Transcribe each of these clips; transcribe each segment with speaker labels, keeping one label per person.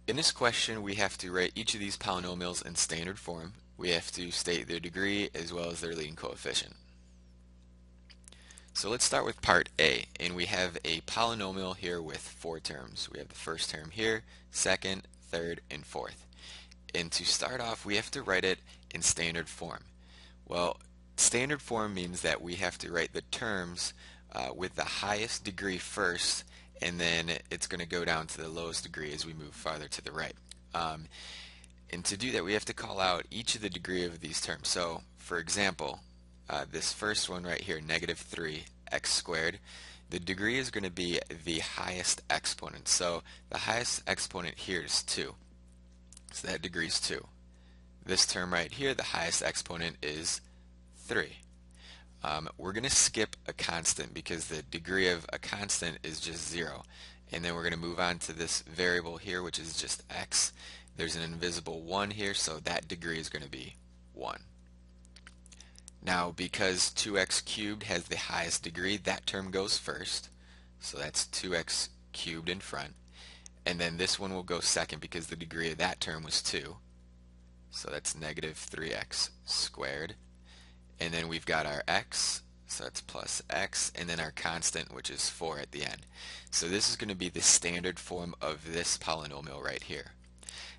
Speaker 1: In this question, we have to write each of these polynomials in standard form. We have to state their degree as well as their leading coefficient. So let's start with part A, and we have a polynomial here with 4 terms. We have the first term here, second, third, and fourth. And to start off, we have to write it in standard form. Well, standard form means that we have to write the terms with the highest degree first, and then it's going to go down to the lowest degree as we move farther to the right. And to do that, we have to call out each of the degree of these terms. So, for example, this first one right here, negative 3x squared, the degree is going to be the highest exponent. So the highest exponent here is 2. So that degree is 2. This term right here, the highest exponent is 3. We're going to skip a constant because the degree of a constant is just 0. And then we're going to move on to this variable here, which is just x. There's an invisible 1 here, so that degree is going to be 1. Now, because 2x cubed has the highest degree, that term goes first. So that's 2x cubed in front. And then this one will go second because the degree of that term was 2. So that's negative 3x squared. And then we've got our x, so that's plus x, and then our constant, which is 4 at the end. So this is going to be the standard form of this polynomial right here.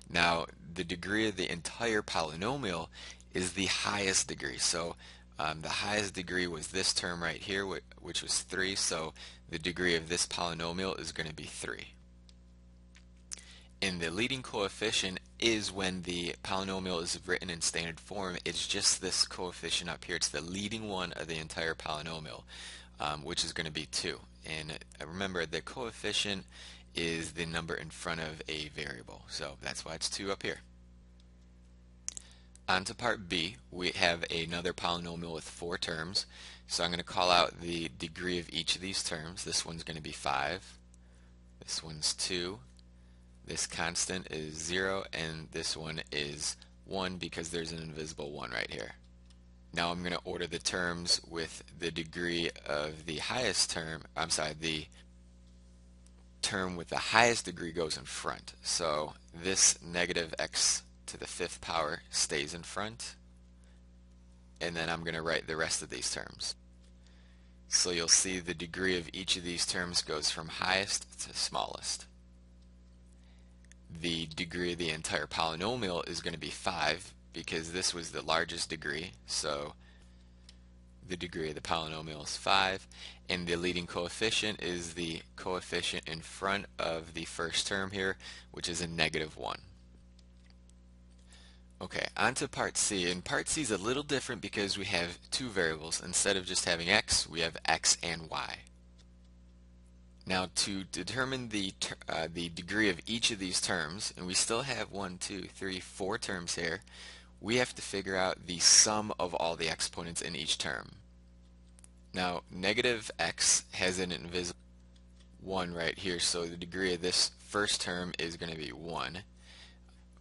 Speaker 1: Now, the degree of the entire polynomial is the highest degree. So the highest degree was this term right here, which was 3. So the degree of this polynomial is going to be 3. And the leading coefficient is when the polynomial is written in standard form. It's just this coefficient up here. It's the leading one of the entire polynomial, which is going to be 2. And remember, the coefficient is the number in front of a variable. So that's why it's 2 up here. On to part B, we have another polynomial with 4 terms. So I'm going to call out the degree of each of these terms. This one's going to be 5. This one's 2. This constant is 0, and this one is 1 because there's an invisible 1 right here. Now I'm going to order the terms with the degree of the highest term, the term with the highest degree goes in front. So this negative x to the 5th power stays in front, and then I'm going to write the rest of these terms. So you'll see the degree of each of these terms goes from highest to smallest. The degree of the entire polynomial is going to be 5 because this was the largest degree, so the degree of the polynomial is 5, and the leading coefficient is the coefficient in front of the first term here, which is a negative 1. Okay, on to part C, and part C is a little different because we have 2 variables. Instead of just having x, we have x and y. Now, to determine the degree of each of these terms, and we still have 1, 2, 3, 4 terms here, we have to figure out the sum of all the exponents in each term. Now, negative x has an invisible 1 right here, so the degree of this first term is going to be 1.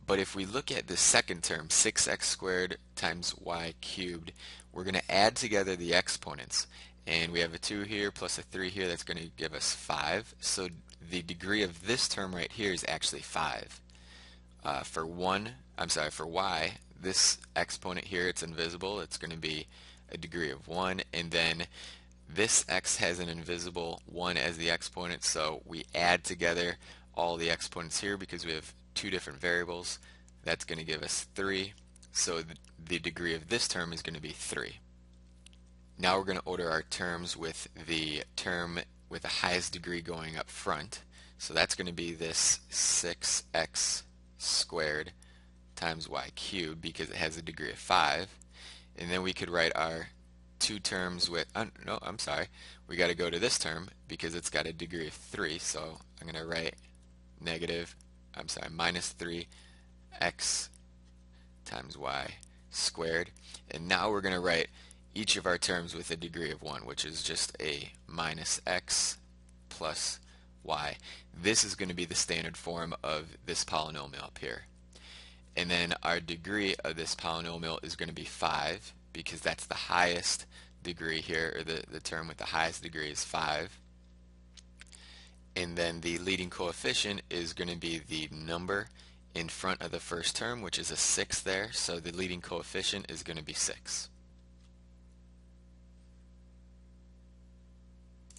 Speaker 1: But if we look at the second term, 6x squared times y cubed, we're going to add together the exponents. And we have a 2 here plus a 3 here, that's going to give us 5. So the degree of this term right here is actually 5. For y, this exponent here, it's invisible. It's going to be a degree of 1. And then this x has an invisible 1 as the exponent. So we add together all the exponents here because we have 2 different variables. That's going to give us 3. So the degree of this term is going to be 3. Now we're going to order our terms with the term with the highest degree going up front. So that's going to be this 6x squared times y cubed because it has a degree of 5. And then we could write our 2 terms with, we got to go to this term because it's got a degree of 3. So I'm going to write minus 3x times y squared. And now we're going to write each of our terms with a degree of 1, which is just a minus x plus y. This is going to be the standard form of this polynomial up here. And then our degree of this polynomial is going to be 5 because that's the highest degree here, or the term with the highest degree is 5. And then the leading coefficient is going to be the number in front of the first term, which is a 6 there, so the leading coefficient is going to be 6.